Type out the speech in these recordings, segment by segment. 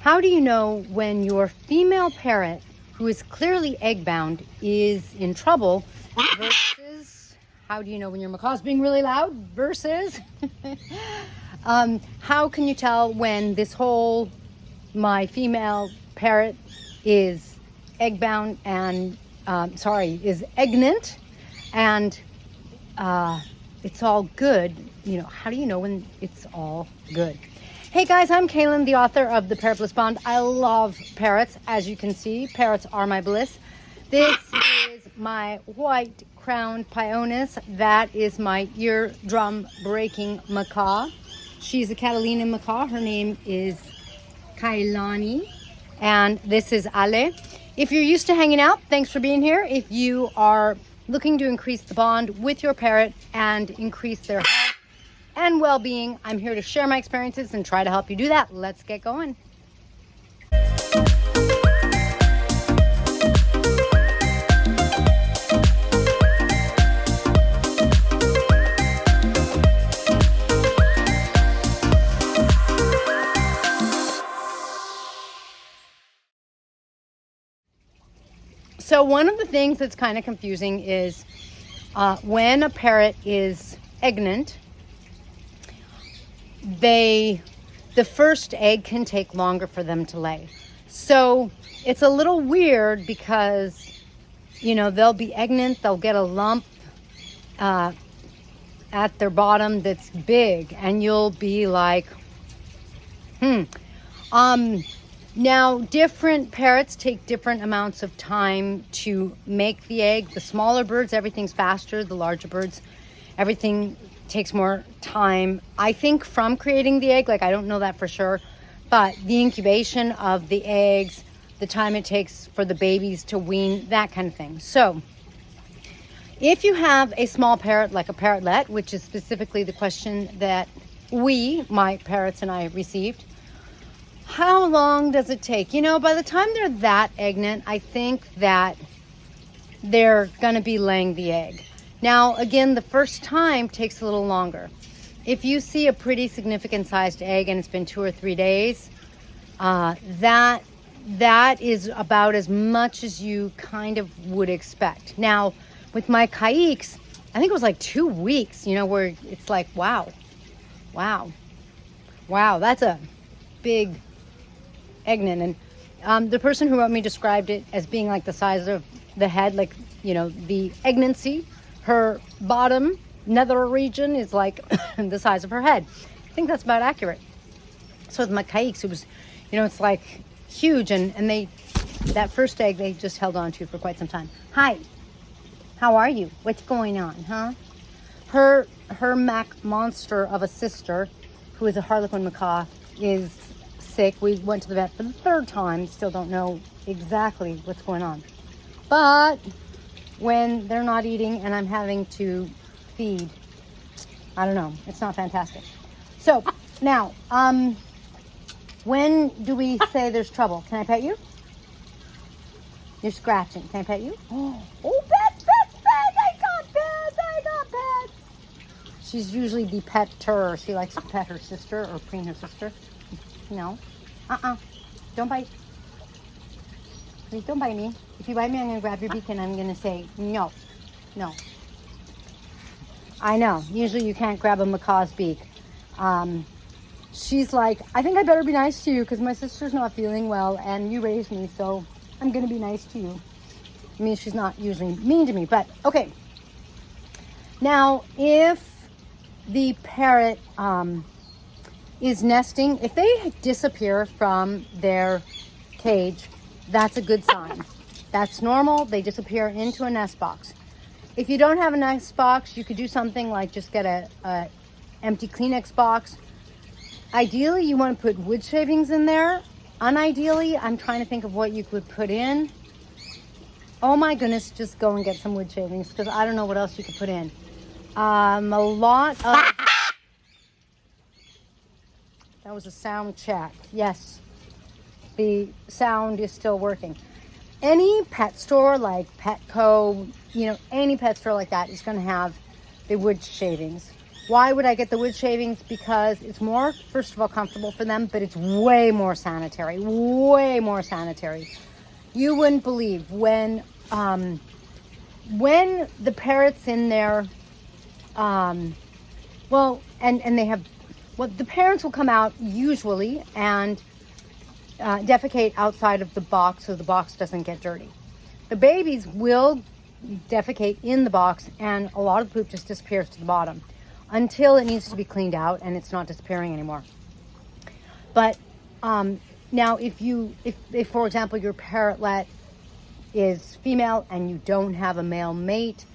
How do you know when your female parrot, who is clearly egg-bound, is in trouble versus how do you know when your macaw's being really loud versus how can you tell when my female parrot is egg-bound and is eggnant and it's all good? You know, how do you know when it's all good? Hey guys, I'm Kaylin, the author of the Parrot Bliss Bond. I love parrots. As you can see, parrots are my bliss. This is my white-crowned Pionis. That is my eardrum breaking macaw. She's a Catalina macaw. Her name is Kailani. And this is Ale. If you're used to hanging out, thanks for being here. If you are looking to increase the bond with your parrot and increase their health and well-being, I'm here to share my experiences and try to help you do that. Let's get going. So one of the things that's kind of confusing is when a parrot is eggnant, the first egg can take longer for them to lay. So it's a little weird because, you know, they'll be eggnant, they'll get a lump at their bottom that's big, and you'll be like, Now, different parrots take different amounts of time to make the egg. The smaller birds, everything's faster. The larger birds, everything takes more time. I think from creating the egg, like I don't know that for sure, but the incubation of the eggs, the time it takes for the babies to wean, that kind of thing. So if you have a small parrot like a parrotlet, which is specifically the question that my parrots and I received, how long does it take? You know, by the time they're that eggnant, I think that they're gonna be laying the egg. Now, again, the first time takes a little longer. If you see a pretty significant sized egg and it's been 2 or 3 days, that is about as much as you kind of would expect. Now, with my caiques, I think it was like 2 weeks, you know, where it's like, wow, that's a big eggnant. And the person who wrote me described it as being like the size of the head, like, you know, the eggnancy. Her bottom nether region is like the size of her head. I think that's about accurate. So with my caiques, it was, you know, it's like huge, and that first egg they just held on to for quite some time. Hi, how are you? What's going on, huh? Her Mac monster of a sister, who is a Harlequin macaw, is sick. We went to the vet for the 3rd time. Still don't know exactly what's going on. But when they're not eating and I'm having to feed, I don't know. It's not fantastic. So now, when do we say there's trouble? Can I pet you? You're scratching. Can I pet you? Oh, pets! I got pets! She's usually the petter. She likes to pet her sister or preen her sister. No. Don't bite. Please don't bite me. If you bite me, I'm going to grab your beak and I'm going to say, no. I know. Usually you can't grab a macaw's beak. She's like, I think I better be nice to you because my sister's not feeling well and you raised me, so I'm going to be nice to you. I mean, she's not usually mean to me, but okay. Now, if the parrot is nesting, if they disappear from their cage, that's a good sign. That's normal. They disappear into a nest box. If you don't have a nest box, you could do something like just get a empty Kleenex box. Ideally, you want to put wood shavings in there. Unideally, I'm trying to think of what you could put in. Oh my goodness, just go and get some wood shavings because I don't know what else you could put in. A lot of... That was a sound check. Yes, the sound is still working. Any pet store like Petco, you know, any pet store like that is going to have the wood shavings. Why would I get the wood shavings? Because it's more, first of all, comfortable for them, but it's way more sanitary, way more sanitary. You wouldn't believe when the parrot's in there, well, and they have, well, the parents will come out usually and defecate outside of the box so the box doesn't get dirty. The babies will defecate in the box, and a lot of the poop just disappears to the bottom until it needs to be cleaned out and it's not disappearing anymore. But now if for example your parrotlet is female and you don't have a male mate,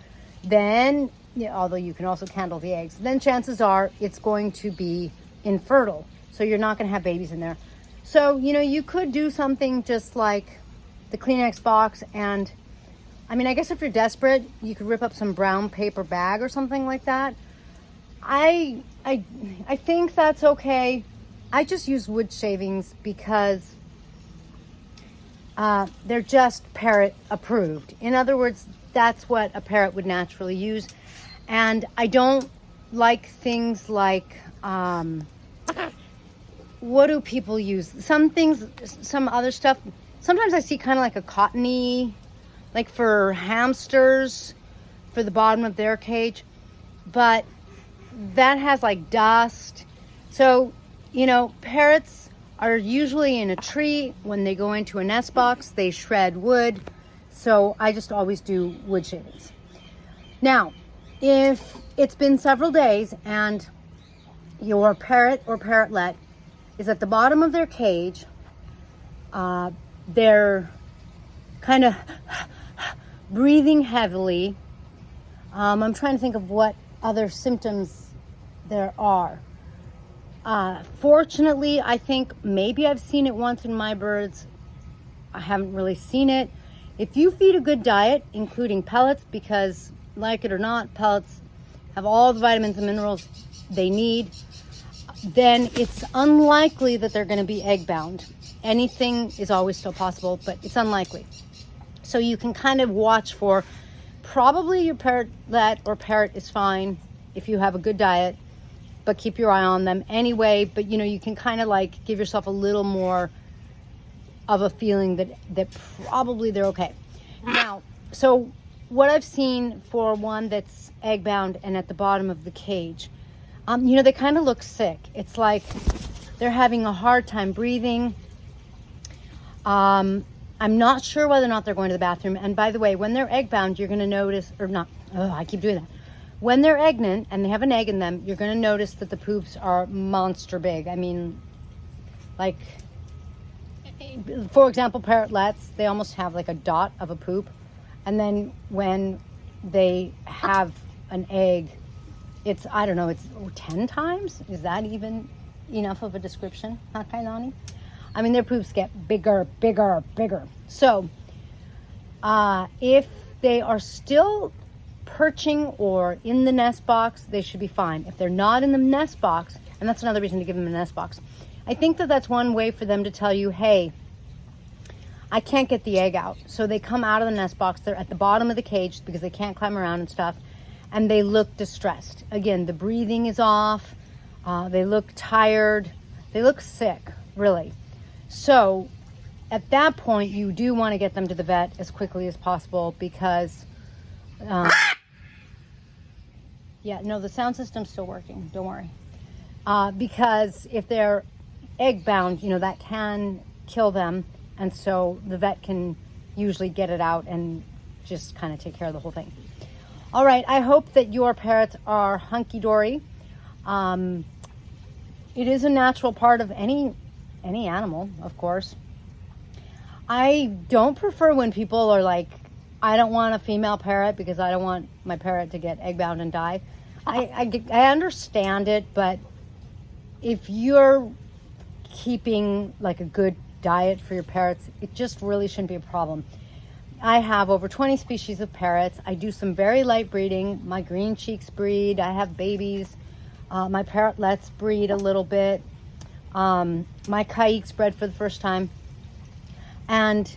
then, although you can also candle the eggs, then chances are it's going to be infertile, so you're not going to have babies in there. So you could do something just like the Kleenex box, and I guess if you're desperate, you could rip up some brown paper bag or something like that. I think that's okay. I just use wood shavings because they're just parrot approved. In other words, that's what a parrot would naturally use. And I don't like things like, what do people use? Some things, some other stuff. Sometimes I see kind of like a cottony, like for hamsters, for the bottom of their cage. But that has like dust. So, parrots are usually in a tree. When they go into a nest box, they shred wood. So I just always do wood shavings. Now, if it's been several days and your parrot or parrotlet is at the bottom of their cage, they're kind of breathing heavily. I'm trying to think of what other symptoms there are. Fortunately, I think maybe I've seen it once in my birds. I haven't really seen it. If you feed a good diet, including pellets, because like it or not, pellets have all the vitamins and minerals they need, then it's unlikely that they're going to be egg bound. Anything is always still possible, but it's unlikely. So you can kind of watch for, probably your parrotlet or parrot is fine if you have a good diet, but keep your eye on them anyway. But you can kind of like give yourself a little more of a feeling that probably they're okay. Now, so what I've seen for one that's egg bound and at the bottom of the cage, they kind of look sick. It's like they're having a hard time breathing. I'm not sure whether or not they're going to the bathroom. And by the way, when they're egg bound, you're going to notice, or not, I keep doing that. When they're Eggnant and they have an egg in them, you're going to notice that the poops are monster big. Like, for example, parrotlets, they almost have like a dot of a poop. And then when they have an egg, it's, I don't know, it's 10 times? Is that even enough of a description? Huh, Kailani? Their poops get bigger, bigger, bigger. So, if they are still perching or in the nest box, they should be fine. If they're not in the nest box, and that's another reason to give them a nest box, I think that's one way for them to tell you, hey, I can't get the egg out. So they come out of the nest box, they're at the bottom of the cage because they can't climb around and stuff, and they look distressed. Again, the breathing is off, they look tired, they look sick, really. So at that point, you do want to get them to the vet as quickly as possible because, the sound system's still working, don't worry. Because if they're egg bound, that can kill them. And so the vet can usually get it out and just kind of take care of the whole thing. All right, I hope that your parrots are hunky-dory. It is a natural part of any animal, of course. I don't prefer when people are like, I don't want a female parrot because I don't want my parrot to get egg bound and die. I understand it, but if you're keeping like a good diet for your parrots, it just really shouldn't be a problem. I have over 20 species of parrots. I do some very light breeding. My green cheeks breed. I have babies. My parrotlets breed a little bit. My kaiques bred for the first time. And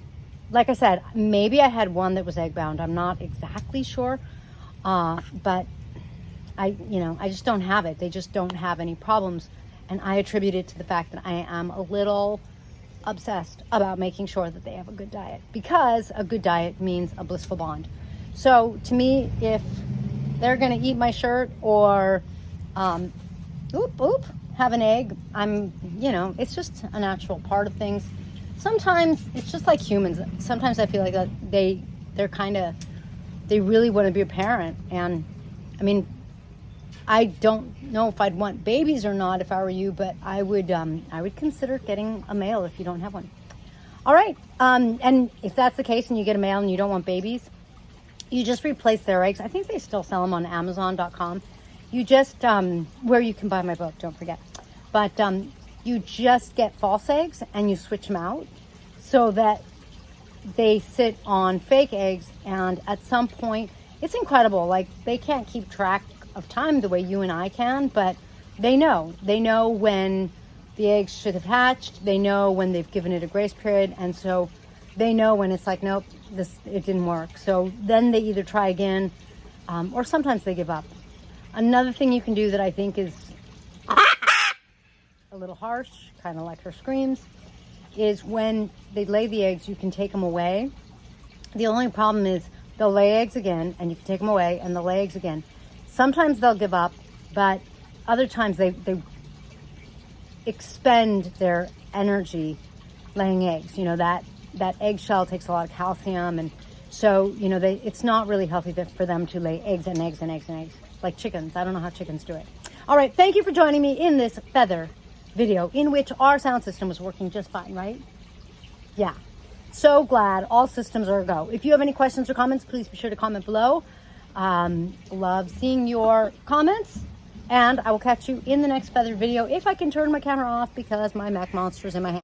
like I said, maybe I had one that was egg bound. I'm not exactly sure. But I just don't have it. They just don't have any problems. And I attribute it to the fact that I am a little obsessed about making sure that they have a good diet, because a good diet means a blissful bond. So to me, if they're going to eat my shirt or have an egg, it's just a natural part of things. Sometimes it's just like humans. Sometimes I feel like that they really want to be a parent. And I mean, I don't know if I'd want babies or not if I were you, but I would consider getting a male if you don't have one. All right. And if that's the case and you get a male and you don't want babies, you just replace their eggs. I think they still sell them on Amazon.com. You just, where you can buy my book, don't forget. But you just get false eggs and you switch them out so that they sit on fake eggs. And at some point, it's incredible. Like, they can't keep track of time the way you and I can, but they know when the eggs should have hatched. They know when they've given it a grace period. And so they know when it's like, nope, it didn't work. So then they either try again, or sometimes they give up. Another thing you can do that I think is a little harsh, kind of like her screams, is when they lay the eggs, you can take them away. The only problem is they'll lay eggs again, and you can take them away, and they'll lay eggs again. Sometimes they'll give up, but other times they expend their energy laying eggs. That eggshell takes a lot of calcium, and so it's not really healthy for them to lay eggs and eggs and eggs and eggs like chickens. I don't know how chickens do it. All right, thank you for joining me in this feather video in which our sound system was working just fine, right? Yeah, so glad all systems are a go. If you have any questions or comments, please be sure to comment below. Love seeing your comments, and I will catch you in the next feather video if I can turn my camera off because my Mac Monster's in my hand.